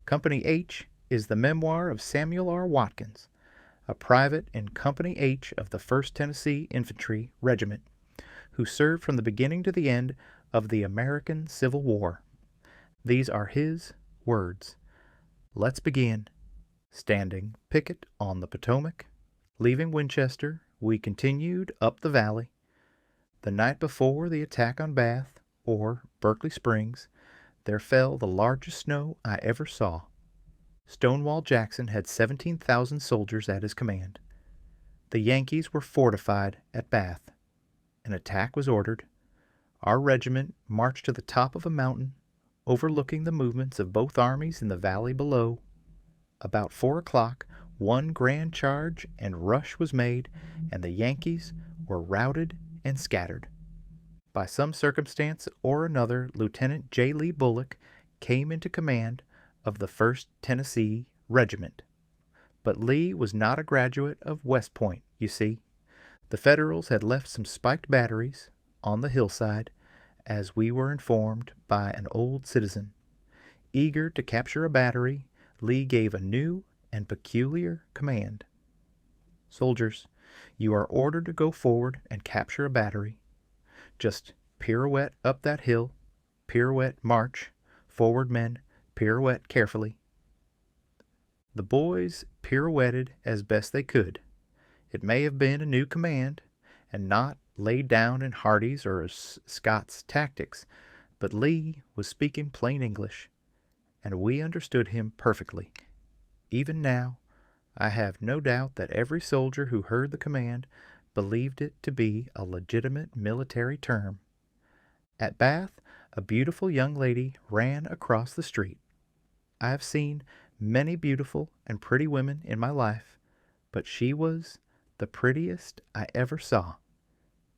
Company H is the memoir of Samuel R. Watkins, a private in Company H of the First Tennessee Infantry Regiment, who served from the beginning to the end of the American Civil War. These are his words. Let's begin. Standing Picket on the Potomac, leaving Winchester, we continued up the valley. The night before the attack on Bath, or Berkeley Springs, there fell the largest snow I ever saw. Stonewall Jackson had 17,000 soldiers at his command. The Yankees were fortified at Bath. An attack was ordered. Our regiment marched to the top of a mountain, overlooking the movements of both armies in the valley below. About 4 o'clock, one grand charge and rush was made, and the Yankees were routed and scattered. By some circumstance or another, Lieutenant J. Lee Bullock came into command of the First Tennessee Regiment. But Lee was not a graduate of West Point, you see. The Federals had left some spiked batteries on the hillside, as we were informed by an old citizen. Eager to capture a battery, Lee gave a new and peculiar command. Soldiers, you are ordered to go forward and capture a battery. Just pirouette up that hill, pirouette march, forward men, pirouette carefully. The boys pirouetted as best they could. It may have been a new command, and not laid down in Hardy's or Scott's tactics, but Lee was speaking plain English, and we understood him perfectly. Even now, I have no doubt that every soldier who heard the command believed it to be a legitimate military term. At Bath, a beautiful young lady ran across the street. I have seen many beautiful and pretty women in my life, but she was the prettiest I ever saw.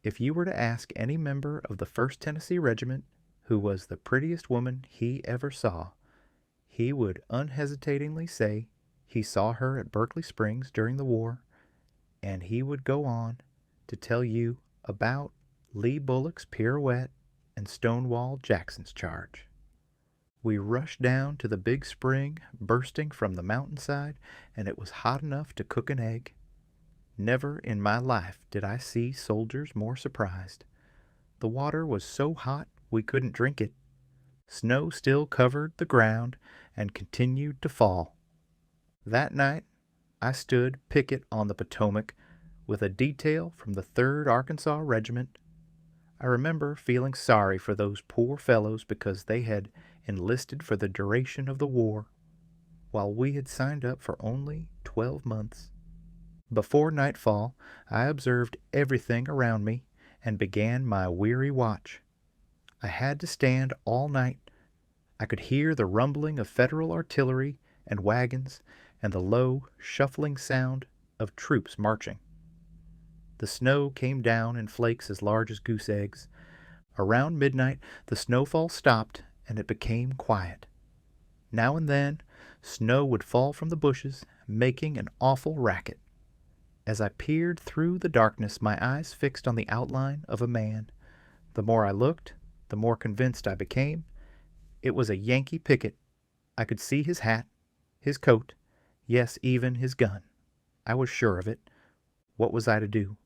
If you were to ask any member of the First Tennessee Regiment who was the prettiest woman he ever saw, he would unhesitatingly say he saw her at Berkeley Springs during the war, and he would go on to tell you about Lee Bullock's pirouette and Stonewall Jackson's charge. We rushed down to the big spring bursting from the mountainside, and it was hot enough to cook an egg. Never in my life did I see soldiers more surprised. The water was so hot we couldn't drink it. Snow still covered the ground and continued to fall. That night I stood picket on the Potomac with a detail from the 3rd Arkansas Regiment. I remember feeling sorry for those poor fellows because they had enlisted for the duration of the war, while we had signed up for only 12 months. Before nightfall, I observed everything around me and began my weary watch. I had to stand all night. I could hear the rumbling of Federal artillery and wagons and the low, shuffling sound of troops marching. The snow came down in flakes as large as goose eggs. Around midnight, the snowfall stopped and it became quiet. Now and then, snow would fall from the bushes, making an awful racket. As I peered through the darkness, my eyes fixed on the outline of a man. The more I looked, the more convinced I became. It was a Yankee picket. I could see his hat, his coat, yes, even his gun. I was sure of it. What was I to do?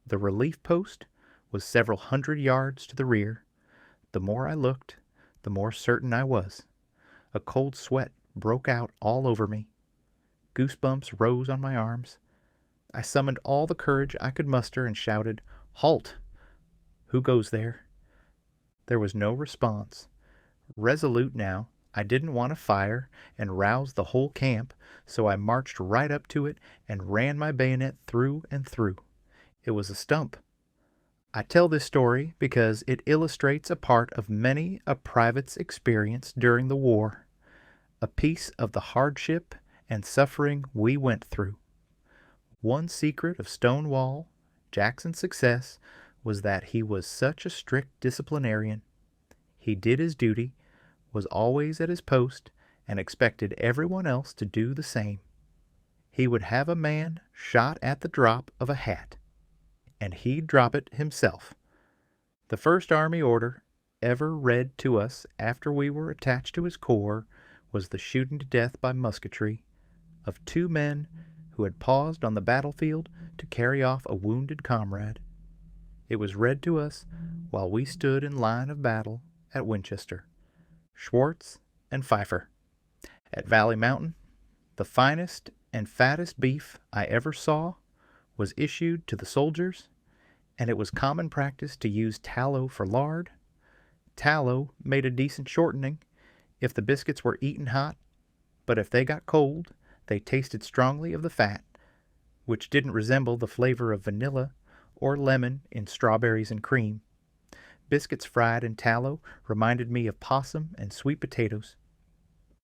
The relief post was several hundred yards to the rear. The more I looked, the more certain I was. A cold sweat broke out all over me. Goosebumps rose on my arms. I summoned all the courage I could muster and shouted, "Halt! Who goes there?" There was no response. Resolute now, I didn't want to fire and rouse the whole camp, so I marched right up to it and ran my bayonet through and through. It was a stump. I tell this story because it illustrates a part of many a private's experience during the war, a piece of the hardship and suffering we went through. One secret of Stonewall Jackson's success was that he was such a strict disciplinarian. He did his duty, was always at his post, and expected everyone else to do the same. He would have a man shot at the drop of a hat, and he'd drop it himself. The first army order ever read to us after we were attached to his corps was the shooting to death by musketry of two men who had paused on the battlefield to carry off a wounded comrade. It was read to us while we stood in line of battle at Winchester. Schwartz and Pfeiffer. At Valley Mountain, the finest and fattest beef I ever saw was issued to the soldiers, and it was common practice to use tallow for lard. Tallow made a decent shortening if the biscuits were eaten hot, but if they got cold, they tasted strongly of the fat, which didn't resemble the flavor of vanilla or lemon in strawberries and cream. Biscuits fried in tallow reminded me of possum and sweet potatoes.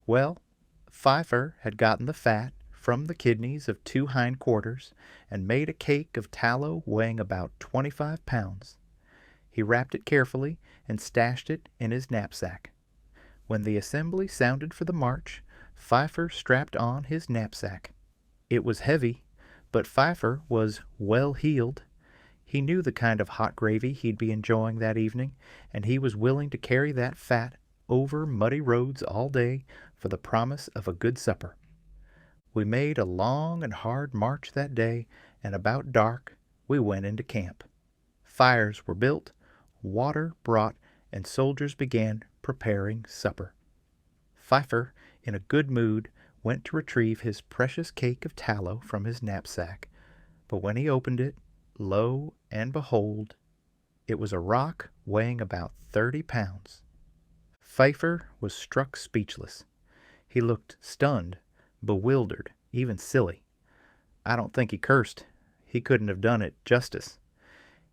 Well, Pfeiffer had gotten the fat from the kidneys of two hindquarters and made a cake of tallow weighing about 25 pounds. He wrapped it carefully and stashed it in his knapsack. When the assembly sounded for the march, Pfeiffer strapped on his knapsack. It was heavy, but Pfeiffer was well-heeled. He knew the kind of hot gravy he'd be enjoying that evening, and he was willing to carry that fat over muddy roads all day for the promise of a good supper. We made a long and hard march that day, and about dark we went into camp. Fires were built, water brought, and soldiers began preparing supper. Pfeiffer, in a good mood, went to retrieve his precious cake of tallow from his knapsack, but when he opened it, lo and behold, it was a rock weighing about 30 pounds. Pfeiffer was struck speechless. He looked stunned, bewildered, even silly. I don't think he cursed. He couldn't have done it justice.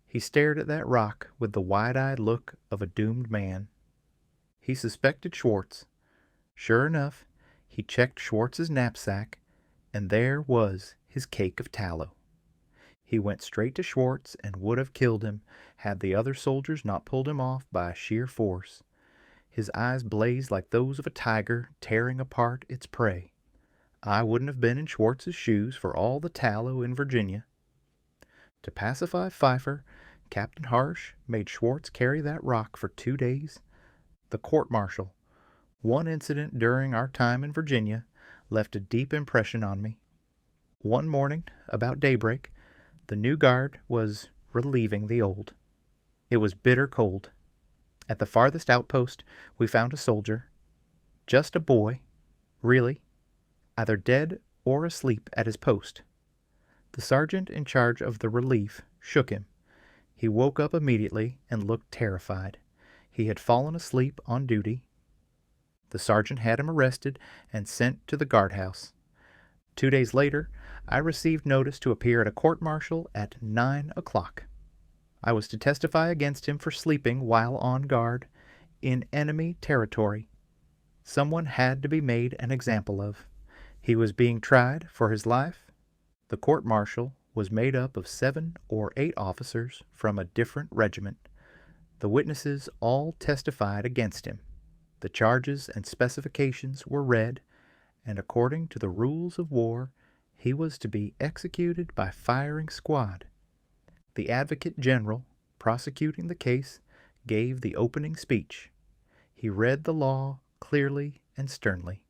He stared at that rock with the wide-eyed look of a doomed man. He suspected Schwartz. Sure enough, he checked Schwartz's knapsack, and there was his cake of tallow. He went straight to Schwartz and would have killed him had the other soldiers not pulled him off by sheer force. His eyes blazed like those of a tiger tearing apart its prey. I wouldn't have been in Schwartz's shoes for all the tallow in Virginia. To pacify Pfeiffer, Captain Harsh made Schwartz carry that rock for 2 days. The court-martial, one incident during our time in Virginia, left a deep impression on me. One morning, about daybreak, the new guard was relieving the old. It was bitter cold. At the farthest outpost, we found a soldier, just a boy, really, either dead or asleep at his post. The sergeant in charge of the relief shook him. He woke up immediately and looked terrified. He had fallen asleep on duty. The sergeant had him arrested and sent to the guardhouse. 2 days later, I received notice to appear at a court-martial at 9 o'clock. I was to testify against him for sleeping while on guard in enemy territory. Someone had to be made an example of. He was being tried for his life. The court-martial was made up of 7 or 8 officers from a different regiment. The witnesses all testified against him. The charges and specifications were read, and according to the rules of war, he was to be executed by firing squad. The advocate general, prosecuting the case, gave the opening speech. He read the law clearly and sternly.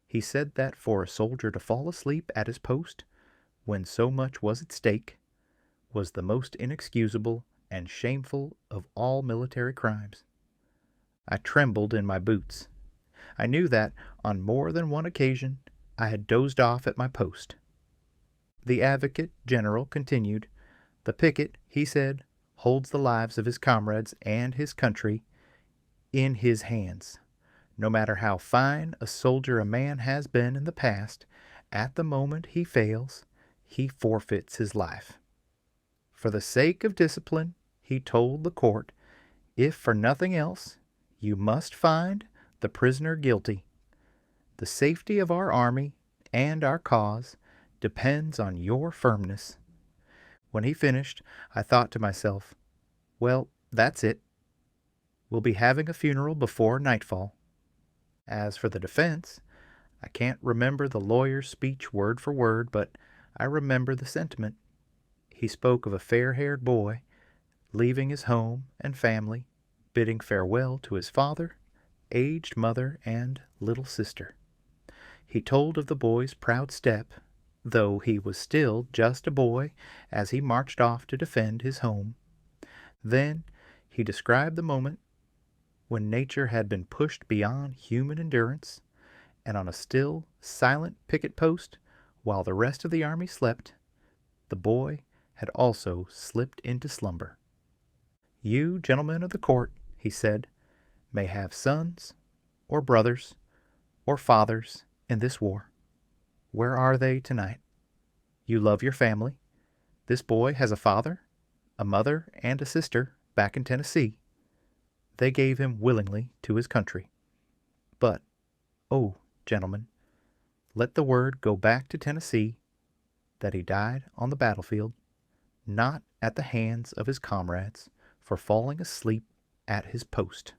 He said that for a soldier to fall asleep at his post, when so much was at stake, was the most inexcusable and shameful of all military crimes. I trembled in my boots. I knew that, on more than one occasion, I had dozed off at my post. The advocate general continued, "The picket," he said, "holds the lives of his comrades and his country in his hands. No matter how fine a soldier a man has been in the past, at the moment he fails, he forfeits his life. For the sake of discipline," he told the court, "if for nothing else, you must find the prisoner guilty. The safety of our army and our cause depends on your firmness." When he finished, I thought to myself, well, that's it. We'll be having a funeral before nightfall. As for the defense, I can't remember the lawyer's speech word for word, but I remember the sentiment. He spoke of a fair-haired boy leaving his home and family, bidding farewell to his father, aged mother, and little sister. He told of the boy's proud step, though he was still just a boy, as he marched off to defend his home. Then he described the moment when nature had been pushed beyond human endurance, and on a still, silent picket post, while the rest of the army slept, the boy had also slipped into slumber. "You, gentlemen of the court," he said, "may have sons, or brothers, or fathers in this war. Where are they tonight? You love your family. This boy has a father, a mother, and a sister back in Tennessee. They gave him willingly to his country. But, oh, gentlemen, let the word go back to Tennessee that he died on the battlefield, not at the hands of his comrades for falling asleep at his post."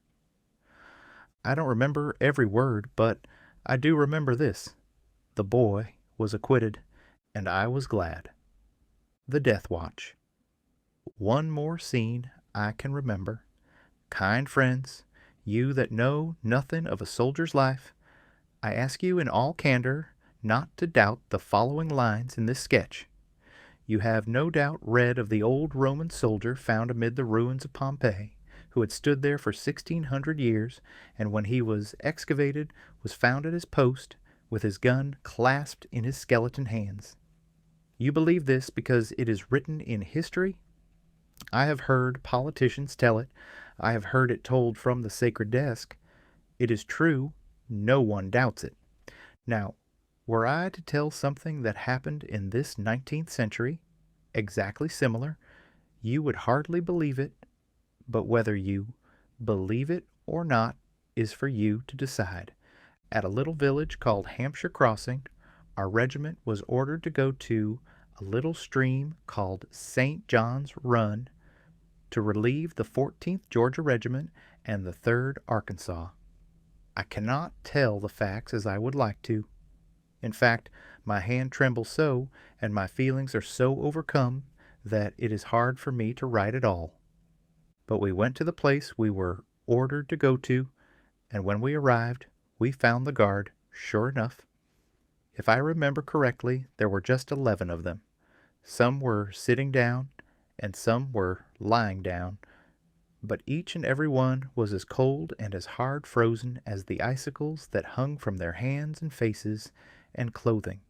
I don't remember every word, but I do remember this. The boy was acquitted, and I was glad. The Death Watch. One more scene I can remember. Kind friends, you that know nothing of a soldier's life, I ask you in all candor not to doubt the following lines in this sketch. You have no doubt read of the old Roman soldier found amid the ruins of Pompeii, who had stood there for 1,600 years, and when he was excavated was found at his post with his gun clasped in his skeleton hands. You believe this because it is written in history? I have heard politicians tell it. I have heard it told from the sacred desk. It is true. No one doubts it. Now, were I to tell something that happened in this 19th century, exactly similar, you would hardly believe it, but whether you believe it or not is for you to decide. At a little village called Hampshire Crossing, our regiment was ordered to go to a little stream called St. John's Run to relieve the 14th Georgia Regiment and the 3rd Arkansas. I cannot tell the facts as I would like to. In fact, my hand trembles so, and my feelings are so overcome, that it is hard for me to write at all. But we went to the place we were ordered to go to, and when we arrived, we found the guard, sure enough. If I remember correctly, there were just 11 of them. Some were sitting down, and some were lying down, but each and every one was as cold and as hard frozen as the icicles that hung from their hands and faces and clothing.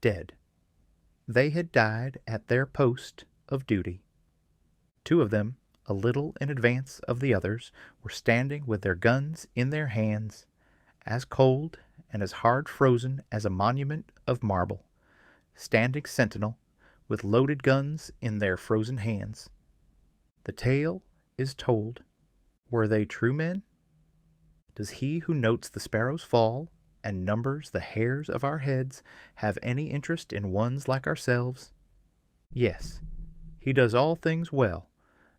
Dead. They had died at their post of duty. 2 of them, a little in advance of the others, were standing with their guns in their hands, as cold and as hard frozen as a monument of marble, standing sentinel, with loaded guns in their frozen hands. The tale is told. Were they true men? Does he who notes the sparrows fall and numbers the hairs of our heads have any interest in ones like ourselves? Yes, he does all things well.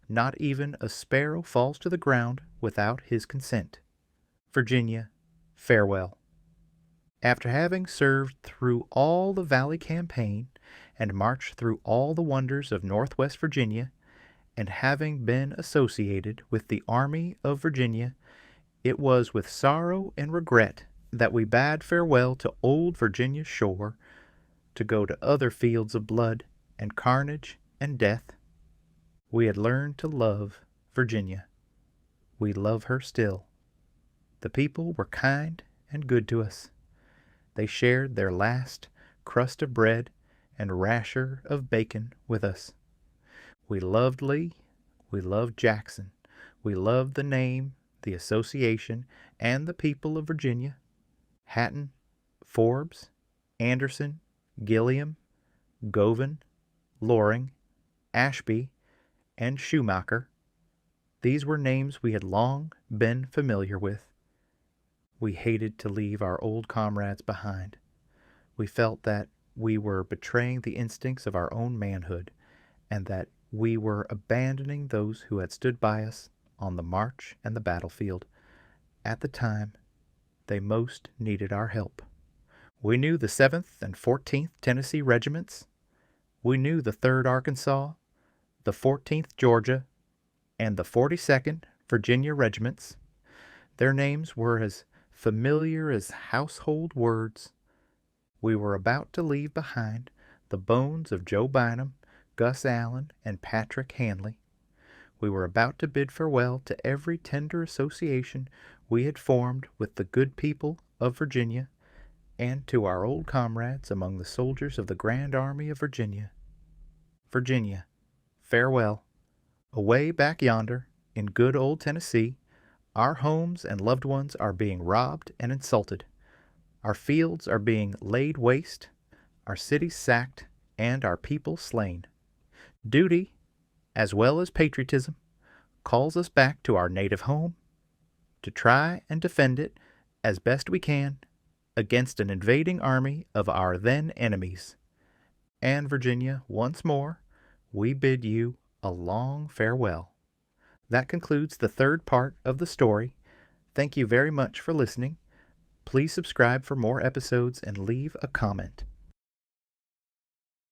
Not even a sparrow falls to the ground without his consent. Virginia, farewell. After having served through all the Valley Campaign and marched through all the wonders of Northwest Virginia, and having been associated with the Army of Virginia, it was with sorrow and regret that we bade farewell to old Virginia's shore, to go to other fields of blood and carnage and death. We had learned to love Virginia. We love her still. The people were kind and good to us. They shared their last crust of bread and rasher of bacon with us. We loved Lee. We loved Jackson. We loved the name, the association, and the people of Virginia. Hatton, Forbes, Anderson, Gilliam, Govan, Loring, Ashby, and Schumacher. These were names we had long been familiar with. We hated to leave our old comrades behind. We felt that we were betraying the instincts of our own manhood, and that we were abandoning those who had stood by us on the march and the battlefield at the time they most needed our help. We knew the 7th and 14th Tennessee Regiments. We knew the 3rd Arkansas, the 14th Georgia, and the 42nd Virginia Regiments. Their names were as familiar as household words. We were about to leave behind the bones of Joe Bynum, Gus Allen, and Patrick Hanley. We were about to bid farewell to every tender association we had formed with the good people of Virginia, and to our old comrades among the soldiers of the Grand Army of Virginia. Virginia, farewell. Away back yonder, in good old Tennessee, our homes and loved ones are being robbed and insulted. Our fields are being laid waste, our cities sacked, and our people slain. Duty, as well as patriotism, calls us back to our native home, to try and defend it as best we can against an invading army of our then enemies. And Virginia, once more, we bid you a long farewell. That concludes the third part of the story. Thank you very much for listening. Please subscribe for more episodes and leave a comment.